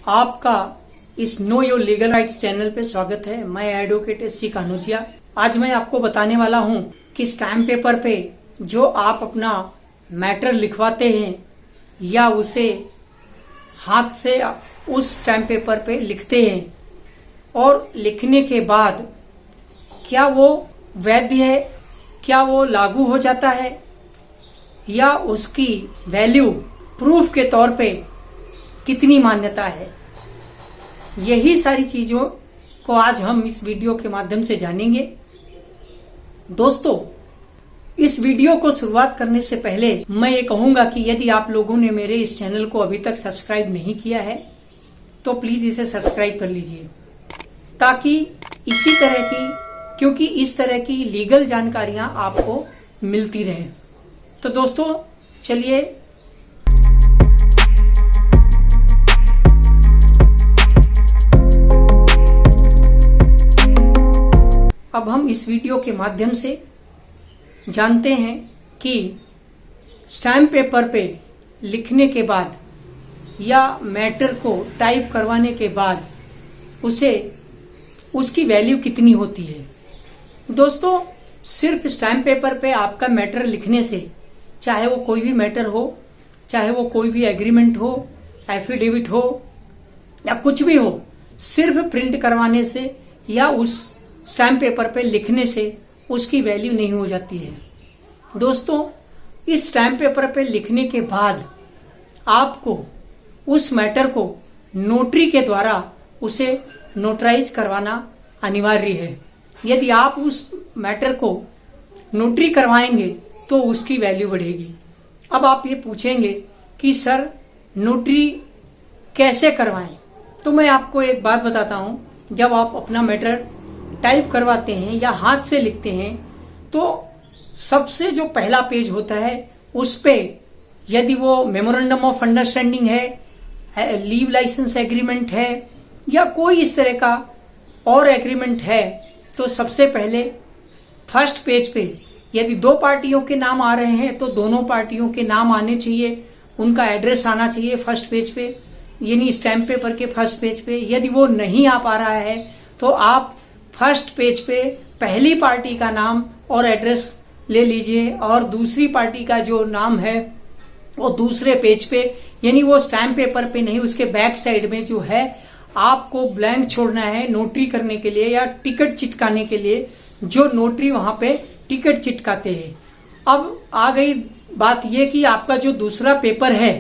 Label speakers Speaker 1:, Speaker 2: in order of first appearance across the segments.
Speaker 1: आपका इस know your legal rights channel पे स्वागत है। मैं एडवोकेट एससी कानूजिया। आज मैं आपको बताने वाला हूँ कि स्टैम्प पेपर पे जो आप अपना मैटर लिखवाते हैं या उसे हाथ से उस स्टैम्प पेपर पे लिखते हैं और लिखने के बाद क्या वो वैध है, क्या वो लागू हो जाता है या उसकी वैल्यू प्रूफ के तौर पे कितनी मान्यता है, यही सारी चीजों को आज हम इस वीडियो के माध्यम से जानेंगे। दोस्तों, इस वीडियो को शुरुआत करने से पहले मैं ये कहूंगा कि यदि आप लोगों ने मेरे इस चैनल को अभी तक सब्सक्राइब नहीं किया है तो प्लीज इसे सब्सक्राइब कर लीजिए, ताकि क्योंकि इस तरह की लीगल जानकारियां आपको मिलती रहें। तो दोस्तों चलिए अब हम इस वीडियो के माध्यम से जानते हैं कि स्टैम्प पेपर पे लिखने के बाद या मैटर को टाइप करवाने के बाद उसकी वैल्यू कितनी होती है। दोस्तों, सिर्फ स्टैम्प पेपर पे आपका मैटर लिखने से, चाहे वो कोई भी मैटर हो, चाहे वो कोई भी एग्रीमेंट हो, एफिडेविट हो या कुछ भी हो, सिर्फ प्रिंट करवाने से या उस स्टैम्प पेपर पे लिखने से उसकी वैल्यू नहीं हो जाती है। दोस्तों, इस स्टैम्प पेपर पे लिखने के बाद आपको उस मैटर को नोटरी के द्वारा उसे नोटराइज करवाना अनिवार्य है। यदि आप उस मैटर को नोटरी करवाएंगे तो उसकी वैल्यू बढ़ेगी। अब आप ये पूछेंगे कि सर नोटरी कैसे करवाएं, तो मैं आपको एक बात बताता हूं। जब आप अपना मैटर टाइप करवाते हैं या हाथ से लिखते हैं तो सबसे जो पहला पेज होता है उस पे यदि वो मेमोरेंडम ऑफ अंडरस्टैंडिंग है, लीव लाइसेंस एग्रीमेंट है या कोई इस तरह का और एग्रीमेंट है, तो सबसे पहले फर्स्ट पेज पे यदि दो पार्टियों के नाम आ रहे हैं तो दोनों पार्टियों के नाम आने चाहिए, उनका एड्रेस आना चाहिए फर्स्ट पेज पे, यानी स्टैम्प पेपर के फर्स्ट पेज पे। यदि वो नहीं आ पा रहा है तो आप फर्स्ट पेज पे पहली पार्टी का नाम और एड्रेस ले लीजिए और दूसरी पार्टी का जो नाम है वो दूसरे पेज पे, यानी वो स्टैम्प पेपर पे नहीं, उसके बैक साइड में जो है आपको ब्लैंक छोड़ना है नोटरी करने के लिए या टिकट चिटकाने के लिए, जो नोटरी वहां पे टिकट चिटकाते हैं। अब आ गई बात ये कि आपका जो दूसरा पेपर है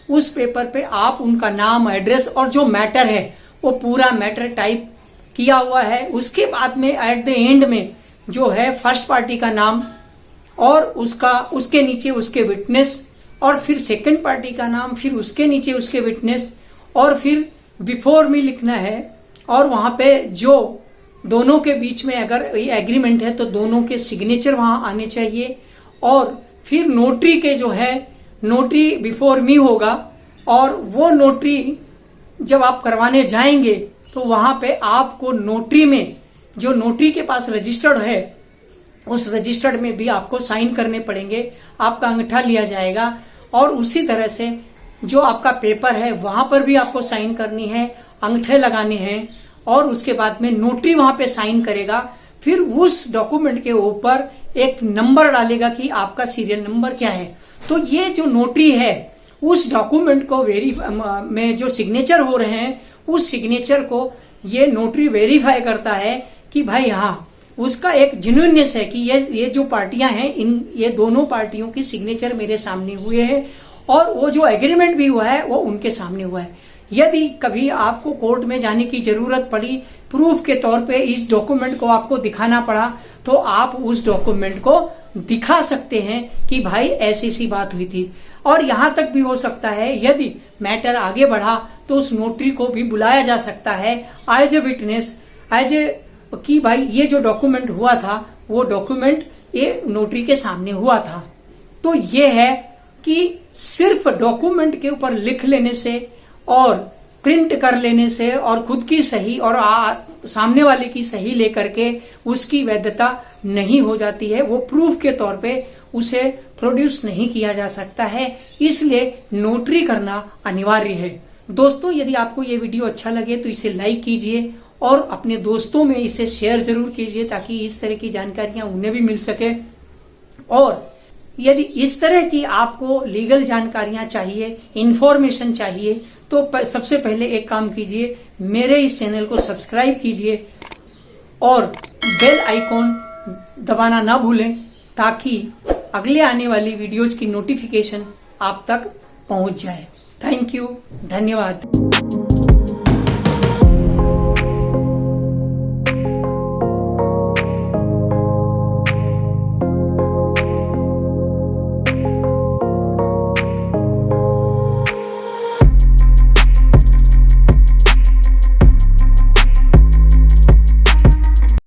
Speaker 1: उस पेपर पे आप उनका नाम, एड्रेस और जो मैटर है वो पूरा मैटर टाइप किया हुआ है। उसके बाद में एट द एंड में जो है फर्स्ट पार्टी का नाम और उसके नीचे उसके विटनेस, और फिर सेकंड पार्टी का नाम, फिर उसके नीचे उसके विटनेस, और फिर बिफोर में लिखना है। और वहां पे जो दोनों के बीच में अगर एग्रीमेंट है तो दोनों के सिग्नेचर वहां आने चाहिए। और फिर नोटरी के जो है, नोटरी बिफोर मी होगा और वो नोटरी जब आप करवाने जाएंगे तो वहां पे आपको नोटरी में, जो नोटरी के पास रजिस्टर्ड है, उस रजिस्टर्ड में भी आपको साइन करने पड़ेंगे, आपका अंगूठा लिया जाएगा। और उसी तरह से जो आपका पेपर है वहां पर भी आपको साइन करनी है, अंगूठे लगाने हैं और उसके बाद में नोटरी वहां पे साइन करेगा। फिर उस डॉक्यूमेंट के ऊपर एक नंबर डालेगा कि आपका सीरियल नंबर क्या है। तो ये जो नोटरी है उस डॉक्यूमेंट को में जो सिग्नेचर हो रहे हैं उस सिग्नेचर को ये नोटरी वेरीफाई करता है कि भाई हाँ, उसका एक जेन्युइननेस है कि ये जो पार्टियां हैं, ये दोनों पार्टियों की सिग्नेचर मेरे सामने हुए हैं और वो जो एग्रीमेंट भी हुआ है वो उनके सामने हुआ है। यदि कभी आपको कोर्ट में जाने की जरूरत पड़ी, प्रूफ के तौर पे इस डॉक्यूमेंट को आपको दिखाना पड़ा, तो आप उस डॉक्यूमेंट को दिखा सकते हैं कि भाई ऐसी सी बात हुई थी। और यहां तक भी हो सकता है यदि मैटर आगे बढ़ा तो उस नोटरी को भी बुलाया जा सकता है एज ए विटनेस, कि भाई ये जो डॉक्यूमेंट हुआ था वो डॉक्यूमेंट ये नोटरी के सामने हुआ था। तो ये है कि सिर्फ डॉक्यूमेंट के ऊपर लिख लेने से और प्रिंट कर लेने से और खुद की सही और सामने वाले की सही लेकर के उसकी वैधता नहीं हो जाती है, वो प्रूफ के तौर पे उसे प्रोड्यूस नहीं किया जा सकता है। इसलिए नोटरी करना अनिवार्य है। दोस्तों, यदि आपको ये वीडियो अच्छा लगे तो इसे लाइक कीजिए और अपने दोस्तों में इसे शेयर जरूर कीजिए ताकि इस तरह की जानकारियां उन्हें भी मिल सके। और यदि इस तरह की आपको लीगल जानकारियां चाहिए, इंफॉर्मेशन चाहिए, तो सबसे पहले एक काम कीजिए, मेरे इस चैनल को सब्सक्राइब कीजिए और बेल आइकॉन दबाना ना भूलें ताकि अगले आने वाली वीडियोज की नोटिफिकेशन आप तक पहुंच जाए। थैंक यू, धन्यवाद।